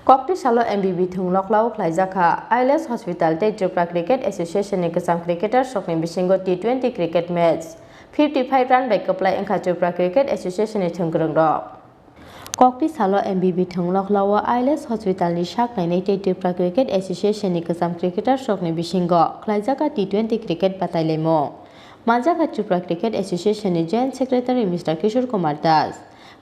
Koktisalo MBB thungloklau khlaijaka ILS Hospital Tripura Cricket Association ni kasam cricketer Rokni Bisingo T20 cricket match 55 run by kaplai engkha Tripura Cricket Association ni thungkrung rok Koktisalo MBB thungloklau ILS Hospital ni sak nainai Tripura Cricket Association ni kasam cricketer Rokni Bisingo khlaijaka T20 cricket batailemo Manjaka Tripura Cricket Association ni Joint Secretary Mr. Kishore Kumar Das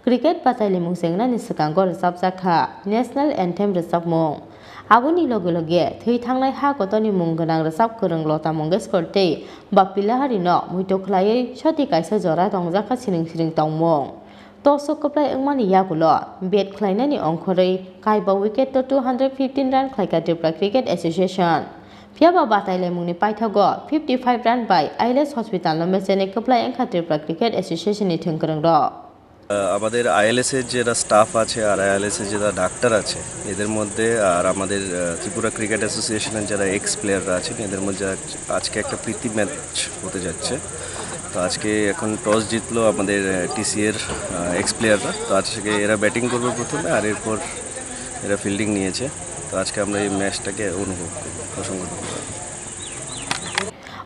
Cricket Patali Mungsengna ni Sakango Resap Zakha National Anthem Resap Mong Abuni loge loge Thui Thanglai Ha Kotoni Mungganang Resap Kurang Lota Mongeskor Te Bapila Harino Muito Khlai Shoti Kaisa Jora Tongjaka Sining Sining Tongmong Tosok Kaplai Engmani Yagulo Bet Khlainani Ongkhorei Kaiba wicket to 215 run Khlaika Tripura Cricket Association Piaba Bataile Mungni Paithago 55 run by ILS Hospital Nomesene Kaplai Engkha Tripura Cricket Association ni Thungkrung ro আমাদের ILS এর যারা staff আছে আর ILS এর যারা doctor আছে এদের মধ্যে আর আমাদের ত্রিপুরা ক্রিকেট অ্যাসোসিয়েশনের যারা এক্স প্লেয়াররা আছেন এদের মধ্যে আজকে একটা প্রীতি ম্যাচ হতে যাচ্ছে তো আজকে এখন টস জিতলো আমাদের টিসি এর এক্স প্লেয়াররা তো আজকে এরা ব্যাটিং করবে প্রথমে আর এরপর এরা ফিল্ডিং নিয়েছে তো আজকে আমরা এই ম্যাচটাকে অনুভব করব অসংখ্য ধন্যবাদ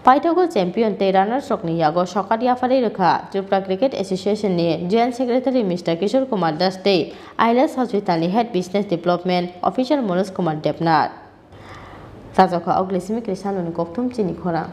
Paithago champion te runner Rokni yago Sokari Afari Rekha Tripura Cricket Association ni Joint Secretary Mr. Kishore Kumar Das te ILS Hospital ni Head Business Development Official Manoj Kumar Debnath Sajaka Oglisimi Krisano ni Koktum Chini Khorang